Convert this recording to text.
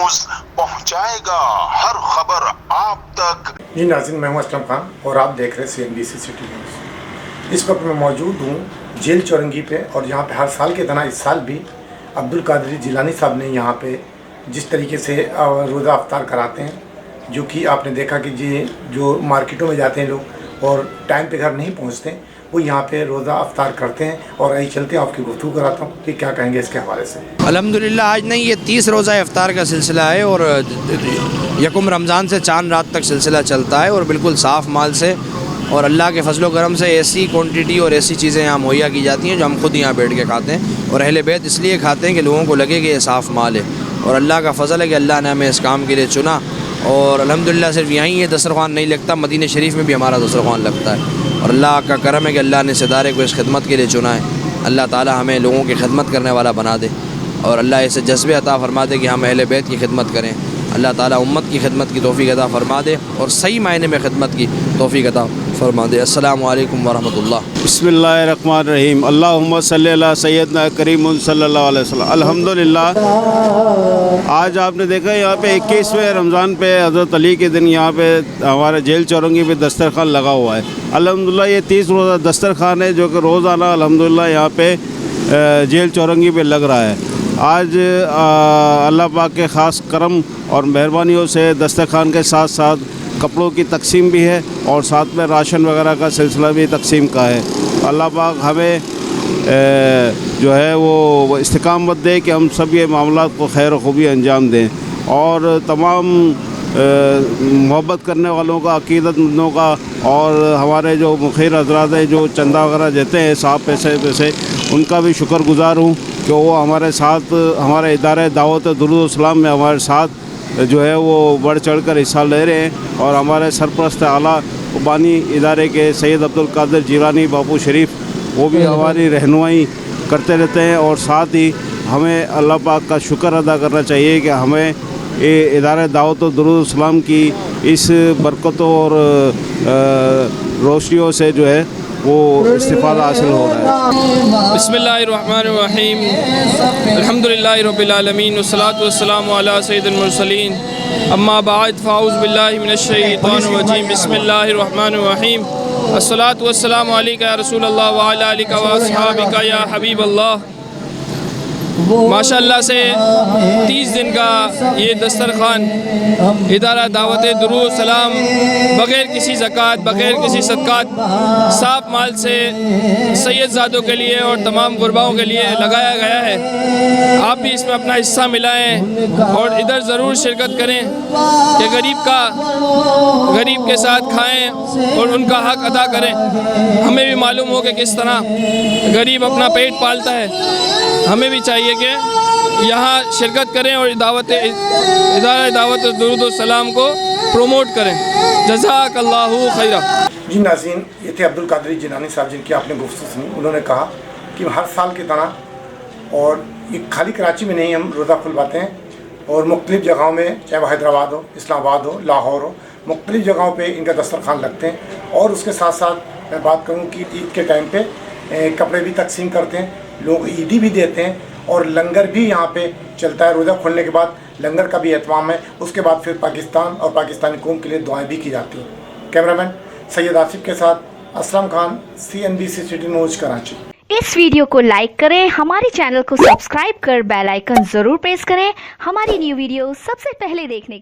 News पहुंचाएगा हर खबर आप तक। जी नाज़रीन, मैं हूं असलम खान और आप देख रहे हैं CNBC सिटी न्यूज़। इस वक्त मैं मौजूद हूं जेल चौरंगी पे और यहाँ पे हर साल की तरह इस साल भी अब्दुल कादरी जिलानी साहब ने यहाँ पे जिस तरीके से रोज़ा अफ्तार कराते हैं, जो कि आपने देखा कि जो मार्केटों में जाते हैं लोग और टाइम पे घर नहीं पहुँचते, वो यहाँ पे रोज़ा अफ्तार करते हैं। और आई चलते हैं, आपकी गुफ्तगू कराता हूँ कि क्या कहेंगे इसके हवाले से। अल्हम्दुलिल्लाह आज नहीं, ये 30 रोज़ा इफ्तार का सिलसिला है और यकम रमज़ान से चांद रात तक सिलसिला चलता है और बिल्कुल साफ़ माल से और अल्लाह के फजल करम से ऐसी क्वांटिटी और ऐसी चीज़ें यहाँ मुहैया की जाती हैं जो हम खुद यहाँ बैठ के खाते हैं। और अहले बैत इसलिए खाते हैं कि लोगों को लगे कि ये साफ़ माल है और अल्लाह का फ़ज़ल है कि अल्लाह ने हमें इस काम के लिए चुना। और अल्हम्दुलिल्लाह सिर्फ यहीं ये दस्तरख़्वान नहीं लगता, मदीने शरीफ में भी हमारा दस्तरख़्वान लगता है और अल्लाह का करम है कि अल्लाह ने इस इदारे को इस खिदमत के लिए चुना है। अल्लाह ताला हमें लोगों की खिदमत करने वाला बना दे और अल्लाह ऐसे जज्बे अता फरमा दे कि हम अहले बैत की खिदमत करें। अल्लाह ताला उम्मत की खिदमत की तौफ़ीक़ अता फरमा दे और सही मायने में खिदमत की तौफ़ीक़ अता फरमा दे। अस्सलामु अलैकुम वरहमतुल्लाह। बिस्मिल्लाहिर्रहमानिर्रहीम। अल्लाहुम्मा सल्ली अला सय्यदना करीम सल्लल्लाहु अलैहि वसल्लम। अल्हम्दुलिल्लाह, आज आपने देखा यहाँ पे 21वें रमज़ान पे हज़रत अली के दिन यहाँ पे हमारे जेल चौरंगी पे दस्तरखान लगा हुआ है। अल्हम्दुलिल्लाह ये 30 रोज़ा दस्तरखान है जो कि रोज़ाना अल्हम्दुलिल्लाह यहाँ पे जेल चौरंगी पे लग रहा है। आज अल्लाह पाक के ख़ास करम और मेहरबानियों से दस्तरखान के साथ साथ कपड़ों की तकसीम भी है और साथ में राशन वगैरह का सिलसिला भी तकसीम का है। अल्लाह पाक हमें जो है वो इस्तिकामत दे कि हम सब ये मामलात को खैर खूबी अंजाम दें और तमाम मोहब्बत करने वालों का, अक़ीदतमंदों का और हमारे जो मुखिर हज़रात हैं जो चंदा वगैरह देते हैं साफ पैसे, उनका भी शुक्रगुज़ार हूँ कि वो हमारे साथ हमारे इदारे दावत दुरूद सलाम में हमारे साथ जो है वो बढ़ चढ़ कर हिस्सा ले रहे हैं। और हमारे सरपरस्त आला बानी इदारे के सैयद अब्दुल कादिर जिलानी बापू शरीफ वो भी हमारी रहनुमाई करते रहते हैं। और साथ ही हमें अल्लाह पाक का शुक्र अदा करना चाहिए कि हमें ये इदारे दावत दुरूद सलाम की इस बरकतों और रोशनियों से जो है वो इस्तिफ़ादा हासिल हो रहा है। बिस्मिल्लाहिर्रहमानिर्रहीम। अल्हम्दुलिल्लाहि रब्बिल आलमीन वस्सलातु वस्सलामु अला सय्यिदिल मुरसलीन। अम्मा बाद फ़अऊज़ु बिल्लाहि मिनश शैतानिर रजीम। बिस्मिल्लाहिर्रहमानिर्रहीम। अस्सलातु वस्सलामु अलैका या रसूलल्लाह व अला आलिका व अस्हाबिका या हबीबल्लाह। माशाअल्लाह से 30 दिन का ये दस्तरखान इदारा दावत दुरूद सलाम बग़ैर किसी ज़कात, बग़ैर किसी सदक़ात, साफ माल से सैयदज़ादों के लिए और तमाम गुरबाओं के लिए लगाया गया है। आप भी इसमें अपना हिस्सा मिलाएं और इधर ज़रूर शिरकत करें कि गरीब के साथ खाएं और उनका हक़ अदा करें। हमें भी मालूम हो कि किस तरह गरीब अपना पेट पालता है। हमें भी चाहिए कि यहाँ शिरकत करें और इदारा दावत दुरूद सलाम को प्रमोट करें। जज़ाकल्लाहु खैरा। जी नाज़रीन, ये थे अब्दुल कादरी जिलानी साहब जिनकी आपने गुफ्तगू सुनी। उन्होंने कहा कि हर साल की तरह और ये खाली कराची में नहीं हम रोज़ा खुलवाते हैं और मुख्तलिफ़ जगहों में, चाहे वो हैदराबाद हो, इस्लामाबाद हो, लाहौर हो, मुख्तलिफ़ जगहों पे इनका दस्तरखान लगते हैं। और उसके साथ साथ मैं बात करूँ कि ईद के टाइम पे कपड़े भी तकसीम करते हैं, लोग ईदी भी देते हैं और लंगर भी यहाँ पे चलता है। रोज़ा खोलने के बाद लंगर का भी एहतमाम है। उसके बाद फिर पाकिस्तान और पाकिस्तानी कौम के लिए दुआएं भी की जाती हैं। कैमरामैन सैयद आसिफ के साथ Aslam Khan, CNBC city news Karachi. इस वीडियो को लाइक करें, हमारे चैनल को सब्सक्राइब कर बेल आइकन जरूर प्रेस करें हमारी न्यू वीडियो सबसे पहले देखने के लिए।